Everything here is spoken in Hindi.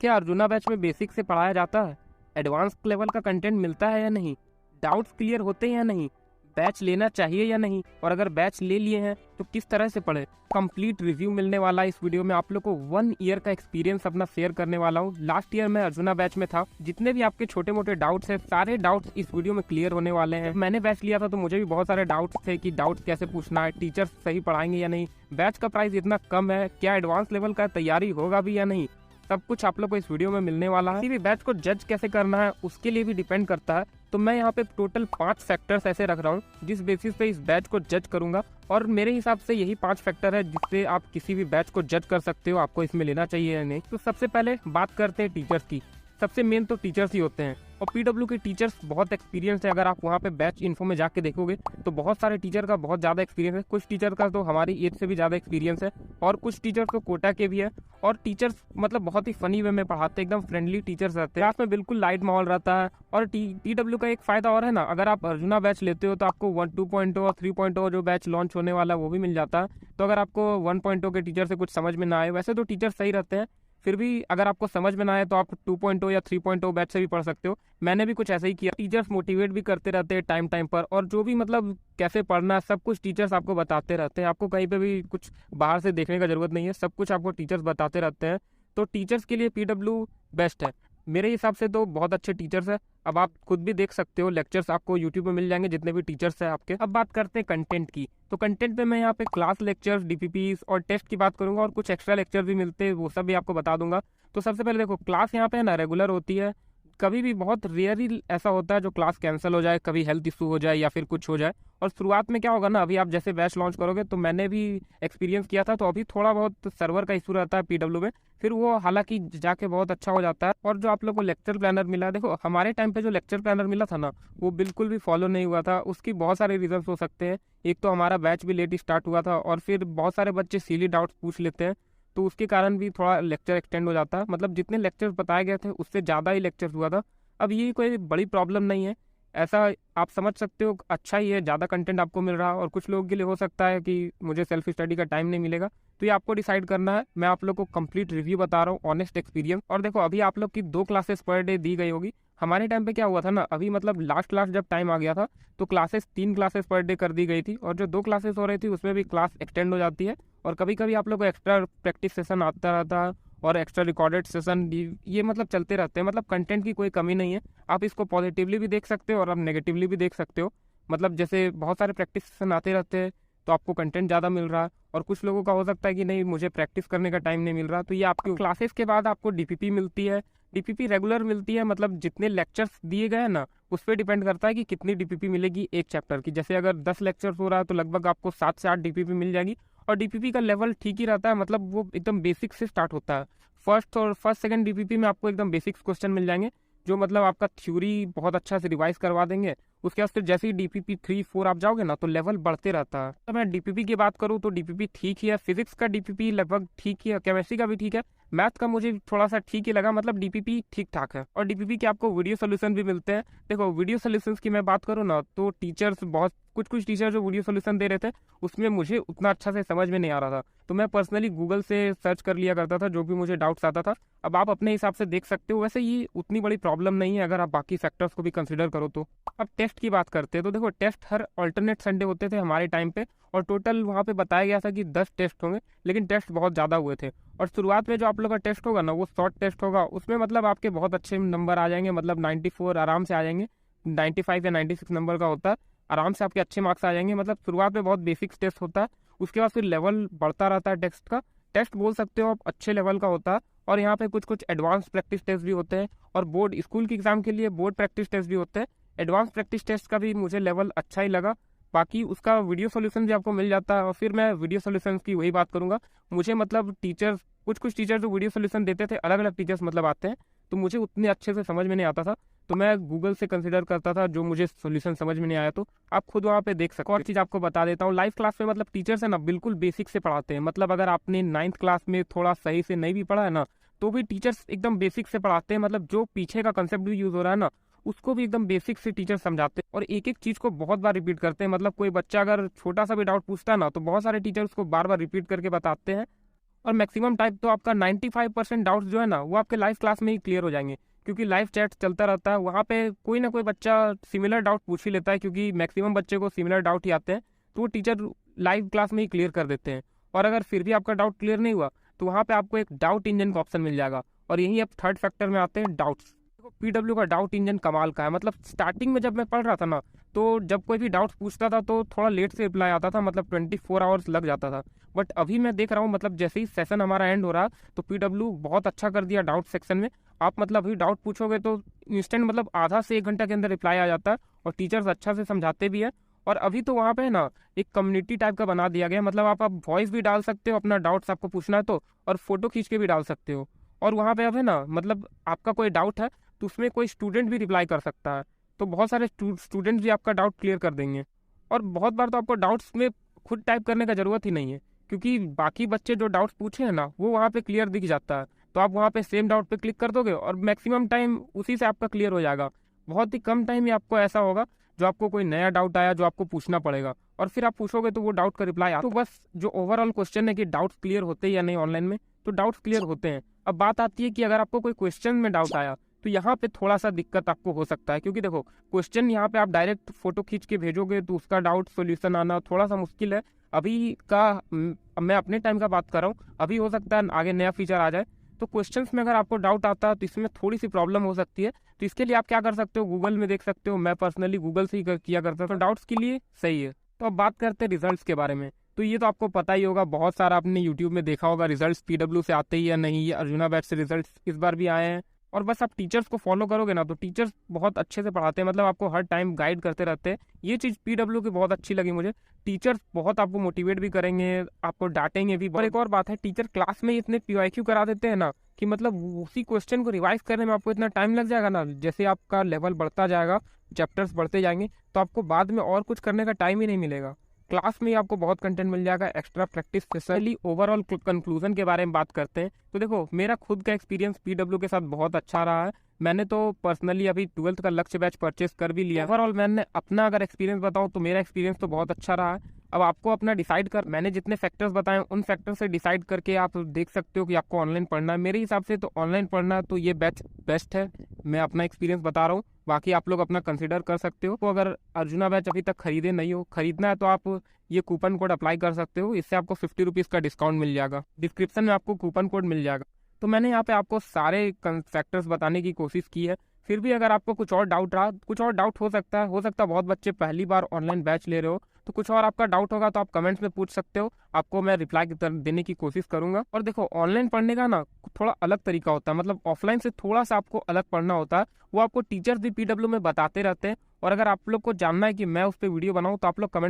क्या अर्जुना बैच में बेसिक से पढ़ाया जाता है? एडवांस लेवल का कंटेंट मिलता है या नहीं? डाउट्स क्लियर होते हैं या नहीं? बैच लेना चाहिए या नहीं? और अगर बैच ले लिए हैं तो किस तरह से पढ़े? कंप्लीट रिव्यू मिलने वाला है इस वीडियो में। आप लोग को 1 ईयर का एक्सपीरियंस अपना शेयर करने वाला हूँ। लास्ट ईयर मैं अर्जुना बैच में था। जितने भी आपके छोटे मोटे डाउट्स हैं, सारे डाउट्स इस वीडियो में क्लियर होने वाले हैं। मैंने बैच लिया था तो मुझे भी बहुत सारे डाउट्स थे कि डाउट्स कैसे पूछना है, टीचर्स सही पढ़ाएंगे या नहीं, बैच का प्राइस इतना कम है, क्या एडवांस लेवल का तैयारी होगा भी या नहीं, सब कुछ आप लोग को इस वीडियो में मिलने वाला है। किसी भी बैच को जज कैसे करना है उसके लिए भी डिपेंड करता है। तो मैं यहाँ पे टोटल 5 फैक्टर्स ऐसे रख रहा हूँ जिस बेसिस पे इस बैच को जज करूंगा, और मेरे हिसाब से यही 5 फैक्टर है जिससे आप किसी भी बैच को जज कर सकते हो, आपको इसमें लेना चाहिए या नहीं। तो सबसे पहले बात करते हैं टीचर्स की। सबसे मेन तो टीचर्स ही होते हैं, और पीडब्ल्यू के टीचर्स बहुत एक्सपीरियंस है। अगर आप वहाँ पे बैच इन्फो में जाके देखोगे तो बहुत सारे टीचर का बहुत ज़्यादा एक्सपीरियंस है। कुछ टीचर का तो हमारी एज से भी ज़्यादा एक्सपीरियंस है, और कुछ टीचर्स तो कोटा के भी है। और टीचर्स मतलब बहुत ही फनी वे में पढ़ाते हैं, एकदम फ्रेंडली टीचर्स रहते हैं। क्लास में बिल्कुल लाइट माहौल रहता है। और पीडब्ल्यू का एक फ़ायदा और है ना, अगर आप अर्जुना बैच लेते हो तो आपको 2.0 और 3.0 जो बैच लॉन्च होने वाला है वो भी मिल जाता है। तो अगर आपको 1.0 के टीचर से कुछ समझ में ना आए, वैसे तो टीचर सही रहते हैं, फिर भी अगर आपको समझ में ना आए तो आप 2.0 या 3.0 बैच से भी पढ़ सकते हो। मैंने भी कुछ ऐसे ही किया। टीचर्स मोटिवेट भी करते रहते हैं टाइम टाइम पर, और जो भी मतलब कैसे पढ़ना है सब कुछ टीचर्स आपको बताते रहते हैं। आपको कहीं पे भी कुछ बाहर से देखने का जरूरत नहीं है, सब कुछ आपको टीचर्स बताते रहते हैं। तो टीचर्स के लिए पीडब्ल्यू बेस्ट है मेरे हिसाब से। तो बहुत अच्छे टीचर्स है। अब आप खुद भी देख सकते हो, लेक्चर्स आपको यूट्यूब पे मिल जाएंगे जितने भी टीचर्स हैं आपके। अब बात करते हैं कंटेंट की। तो कंटेंट पे मैं यहाँ पे क्लास लेक्चर्स, डीपीपीस और टेस्ट की बात करूंगा, और कुछ एक्स्ट्रा लेक्चर भी मिलते हैं वो सब भी आपको बता दूंगा। तो सबसे पहले देखो, क्लास यहाँ पे ना रेगुलर होती है। कभी भी बहुत रेयरली ऐसा होता है जो क्लास कैंसिल हो जाए, कभी हेल्थ इशू हो जाए या फिर कुछ हो जाए। और शुरुआत में क्या होगा ना, अभी आप जैसे बैच लॉन्च करोगे, तो मैंने भी एक्सपीरियंस किया था, तो अभी थोड़ा बहुत सर्वर का इशू रहता है पीडब्ल्यू में, फिर वो हालांकि जाके बहुत अच्छा हो जाता है। और जो आप लोग को लेक्चर प्लानर मिला, देखो हमारे टाइम पे जो लेक्चर प्लानर मिला था ना, वो बिल्कुल भी फॉलो नहीं हुआ था। उसकी बहुत सारे रीजंस हो सकते हैं। एक तो हमारा बैच भी लेट स्टार्ट हुआ था, और फिर बहुत सारे बच्चे सिली डाउट्स पूछ लेते हैं, तो उसके कारण भी थोड़ा लेक्चर एक्सटेंड हो जाता है। मतलब जितने लेक्चर्स बताए गए थे उससे ज़्यादा ही लेक्चर्स हुआ था। अब ये कोई बड़ी प्रॉब्लम नहीं है, ऐसा आप समझ सकते हो, अच्छा ही है, ज़्यादा कंटेंट आपको मिल रहा है। और कुछ लोगों के लिए हो सकता है कि मुझे सेल्फ स्टडी का टाइम नहीं मिलेगा, तो ये आपको डिसाइड करना है। मैं आप लोग को कंप्लीट रिव्यू बता रहा हूँ, ऑनेस्ट एक्सपीरियंस। और देखो, अभी आप लोग की 2 क्लासेस पर डे दी गई होगी। हमारे टाइम पे क्या हुआ था ना, अभी मतलब लास्ट जब टाइम आ गया था तो क्लासेस 3 क्लासेस पर डे कर दी गई थी, और जो 2 क्लासेस हो रही थी उसमें भी क्लास एक्सटेंड हो जाती है। और कभी कभी आप लोग को एक्स्ट्रा प्रैक्टिस सेशन आता रहता है, और एक्स्ट्रा रिकॉर्डेड सेशन भी, ये मतलब चलते रहते हैं। मतलब कंटेंट की कोई कमी नहीं है। आप इसको पॉजिटिवली भी देख सकते हो और आप नेगेटिवली भी देख सकते हो। मतलब जैसे बहुत सारे प्रैक्टिस सेशन आते रहते हैं तो आपको कंटेंट ज़्यादा मिल रहा है, और कुछ लोगों का हो सकता है कि नहीं, मुझे प्रैक्टिस करने का टाइम नहीं मिल रहा। तो ये आपकी क्लासेस के बाद आपको डीपीपी मिलती है। डीपीपी रेगुलर मिलती है, मतलब जितने लेक्चर्स दिए गए हैं ना उस पर डिपेंड करता है कि कितनी डीपीपी मिलेगी एक चैप्टर की। जैसे अगर 10 लेक्चर्स हो रहा है तो लगभग आपको 7 से 8 डीपीपी मिल जाएगी। और डीपीपी का लेवल ठीक ही रहता है, मतलब वो एकदम बेसिक से स्टार्ट होता है। फर्स्ट सेकंड डीपीपी में आपको एकदम बेसिक्स क्वेश्चन मिल जाएंगे, जो मतलब आपका थ्योरी बहुत अच्छा से रिवाइज करवा देंगे। उसके बाद फिर जैसे ही डीपीपी 3-4 आप जाओगे ना तो लेवल बढ़ते रहता है। तो मैं डीपीपी की बात करूँ तो डीपीपी ठीक ही है। फिजिक्स का डीपीपी लगभग ठीक ही है, केमिस्ट्री का भी ठीक है, मैथ का मुझे थोड़ा सा ठीक ही लगा। मतलब डीपीपी ठीक ठाक है। और डीपीपी के आपको वीडियो सोल्यूशन भी मिलते हैं। देखो, वीडियो सोल्यूशन की मैं बात करूँ ना तो टीचर्स बहुत कुछ टीचर जो वीडियो सोल्यूशन दे रहे थे उसमें मुझे उतना अच्छा से समझ में नहीं आ रहा था, तो मैं पर्सनली गूगल से सर्च कर लिया करता था जो भी मुझे डाउट्स आता था। अब आप अपने हिसाब से देख सकते हो। वैसे ये उतनी बड़ी प्रॉब्लम नहीं है अगर आप बाकी फैक्टर्स को भी कंसिडर करो तो। अब टेस्ट की बात करते हैं तो देखो, टेस्ट हर अल्टरनेट संडे होते थे हमारे टाइम पे, और टोटल वहाँ पे बताया गया था कि 10 टेस्ट होंगे, लेकिन टेस्ट बहुत ज़्यादा हुए थे। और शुरुआत में जो आप लोग का टेस्ट होगा ना वो शॉर्ट टेस्ट होगा, उसमें मतलब आपके बहुत अच्छे नंबर आ जाएंगे, मतलब 94 आराम से आ जाएंगे। 95 या 96 नंबर का होता है, आराम से आपके अच्छे मार्क्स आ जाएंगे। मतलब शुरुआत में बहुत बेसिक टेस्ट होता है, उसके बाद फिर लेवल बढ़ता रहता है टेस्ट का। टेस्ट बोल सकते हो आप अच्छे लेवल का होता है। और यहाँ पे कुछ एडवांस प्रैक्टिस टेस्ट भी होते हैं, और बोर्ड स्कूल के एग्जाम के लिए बोर्ड प्रैक्टिस टेस्ट भी होते हैं। एडवांस प्रैक्टिस टेस्ट का भी मुझे लेवल अच्छा ही लगा। बाकी उसका वीडियो सोल्यूशन भी आपको मिल जाता है। और फिर मैं वीडियो सोल्यूशन की वही बात करूंगा। मुझे मतलब टीचर्स कुछ टीचर्स जो वीडियो सोल्यूशन देते थे, अलग अलग टीचर्स मतलब आते हैं, तो मुझे उतने अच्छे से समझ में नहीं आता था, तो मैं गूगल से कंसिडर करता था जो मुझे सोल्यूशन समझ में नहीं आया। तो आप खुद वहाँ पे देख सकते हो। और चीज़ आपको बता देता हूँ, लाइव क्लास में मतलब टीचर्स है ना बिल्कुल बेसिक से पढ़ाते हैं। मतलब अगर आपने 9th क्लास में थोड़ा सही से नहीं भी पढ़ा है ना, तो भी टीचर्स एकदम बेसिक से पढ़ाते हैं। मतलब जो पीछे का कंसेप्ट भी यूज हो रहा है ना उसको भी एकदम बेसिक से टीचर समझाते हैं, और एक एक चीज़ को बहुत बार रिपीट करते हैं। मतलब कोई बच्चा अगर छोटा सा भी डाउट पूछता है ना तो बहुत सारे टीचर उसको बार बार रिपीट करके बताते हैं। और मैक्सिमम टाइम तो आपका 95% डाउट्स जो है ना वो आपके लाइव क्लास में ही क्लियर हो जाएंगे, क्योंकि लाइव चैट चलता रहता है। वहाँ पे कोई ना कोई बच्चा सिमिलर डाउट पूछ ही लेता है, क्योंकि मैक्सिमम बच्चे को सिमिलर डाउट ही आते हैं, तो वो टीचर लाइव क्लास में ही क्लियर कर देते हैं। और अगर फिर भी आपका डाउट क्लियर नहीं हुआ तो वहाँ पे आपको एक डाउट इंजन का ऑप्शन मिल जाएगा, और यहीं अब थर्ड फैक्टर में आते हैं डाउट्स। देखो पीडब्ल्यू का डाउट इंजन कमाल का है। मतलब स्टार्टिंग में जब मैं पढ़ रहा था ना, तो जब कोई भी डाउट पूछता था तो थोड़ा लेट से रिप्लाई आता था, मतलब 24 आवर्स लग जाता था। बट अभी मैं देख रहा हूँ, मतलब जैसे ही सेशन हमारा एंड हो रहा तो पीडब्ल्यू बहुत अच्छा कर दिया डाउट सेक्शन में। आप मतलब अभी डाउट पूछोगे तो इंस्टेंट मतलब आधा से 1 घंटा के अंदर रिप्लाई आ जाता है, और टीचर्स अच्छा से समझाते भी है। और अभी तो वहाँ पे ना एक कम्युनिटी टाइप का बना दिया गया, मतलब आप वॉइस भी डाल सकते हो अपना डाउट्स आपको पूछना है तो, और फोटो खींच के भी डाल सकते हो। और वहाँ पे अब है ना, मतलब आपका कोई डाउट है तो उसमें कोई स्टूडेंट भी रिप्लाई कर सकता है, तो बहुत सारे स्टूडेंट्स भी आपका डाउट क्लियर कर देंगे। और बहुत बार तो आपको डाउट्स में खुद टाइप करने का ज़रूरत ही नहीं है, क्योंकि बाकी बच्चे जो डाउट्स पूछे हैं ना वो वहाँ पे क्लियर दिख जाता है। तो आप वहाँ पे सेम डाउट पे क्लिक कर दोगे और मैक्सिमम टाइम उसी से आपका क्लियर हो जाएगा। बहुत ही कम टाइम ही आपको ऐसा होगा जो आपको कोई नया डाउट आया जो आपको पूछना पड़ेगा, और फिर आप पूछोगे तो वो डाउट का रिप्लाई आ। तो बस जो ओवरऑल क्वेश्चन है कि डाउट्स क्लियर होते हैं या नहीं ऑनलाइन में, तो डाउट्स क्लियर होते हैं। अब बात आती है कि अगर आपको कोई क्वेश्चन में डाउट आया तो यहाँ पे थोड़ा सा दिक्कत आपको हो सकता है, क्योंकि देखो क्वेश्चन यहाँ पे आप डायरेक्ट फोटो खींच के भेजोगे तो उसका डाउट सोल्यूशन आना थोड़ा सा मुश्किल है अभी का। मैं अपने टाइम का बात कर रहा हूँ, अभी हो सकता है आगे नया फीचर आ जाए। तो क्वेश्चंस में अगर आपको डाउट आता है तो इसमें थोड़ी सी प्रॉब्लम हो सकती है। तो इसके लिए आप क्या कर सकते हो, गूगल में देख सकते हो। मैं पर्सनली गूगल से ही किया करता था, तो डाउट्स के लिए सही है। तो अब बात करते हैं रिजल्ट्स के बारे में। तो ये तो आपको पता ही होगा, बहुत सारा आपने यूट्यूब में देखा होगा रिजल्ट्स पीडब्ल्यू से आते ही या नहीं। ये अर्जुना बैच से रिजल्ट्स इस बार भी आए हैं, और बस आप टीचर्स को फॉलो करोगे ना तो टीचर्स बहुत अच्छे से पढ़ाते हैं, मतलब आपको हर टाइम गाइड करते रहते हैं। ये चीज़ पीडब्ल्यू की बहुत अच्छी लगी मुझे। टीचर्स बहुत आपको मोटिवेट भी करेंगे, आपको डांटेंगे भी। और एक और बात है, टीचर क्लास में इतने पीवाईक्यू करा देते हैं ना कि मतलब उसी क्वेश्चन को रिवाइज करने में आपको इतना टाइम लग जाएगा ना, जैसे आपका लेवल बढ़ता जाएगा, चैप्टर्स बढ़ते जाएंगे, तो आपको बाद में और कुछ करने का टाइम ही नहीं मिलेगा। क्लास में ही आपको बहुत कंटेंट मिल जाएगा, extra practice. Specially overall conclusion के बारे में बात करते हैं तो देखो मेरा खुद का एक्सपीरियंस पीडब्ल्यू के साथ बहुत अच्छा रहा है। मैंने तो पर्सनली अभी 12th का लक्ष्य बैच परचेस कर भी लिया। ओवरऑल मैंने अपना अगर एक्सपीरियंस बताऊं तो मेरा एक्सपीरियंस तो बहुत अच्छा रहा है। अब आपको अपना डिसाइड कर, मैंने जितने फैक्टर्स बताए उन फैक्टर से डिसाइड करके आप देख सकते हो कि आपको ऑनलाइन पढ़ना है। मेरे हिसाब से तो ऑनलाइन पढ़ना तो ये बैच बेस्ट है। मैं अपना एक्सपीरियंस बता रहा हूँ, बाकी आप लोग अपना कंसिडर कर सकते हो। तो अगर अर्जुना बैच अभी तक खरीदे नहीं हो, खरीदना है तो आप ये कूपन कोड अप्लाई कर सकते हो। इससे आपको 50 रुपीज़ का डिस्काउंट मिल जाएगा, डिस्क्रिप्शन में आपको कूपन कोड मिल जाएगा। तो मैंने यहाँ पे आपको सारे फैक्टर्स बताने की कोशिश की है। फिर भी अगर आपको कुछ और डाउट रहा, कुछ और डाउट हो सकता है बहुत बच्चे पहली बार ऑनलाइन बैच ले रहे हो, तो कुछ और आपका डाउट होगा तो आप कमेंट्स में पूछ सकते हो, आपको मैं रिप्लाई देने की कोशिश करूंगा। और देखो ऑनलाइन पढ़ने का ना थोड़ा अलग तरीका होता है, मतलब ऑफलाइन से थोड़ा सा आपको अलग पढ़ना होता है। वो आपको टीचर्स भी पीडब्ल्यू में बताते रहते हैं, और अगर आप लोग को जानना है कि मैं उस पर वीडियो बनाऊँ तो आप लोग कमेंट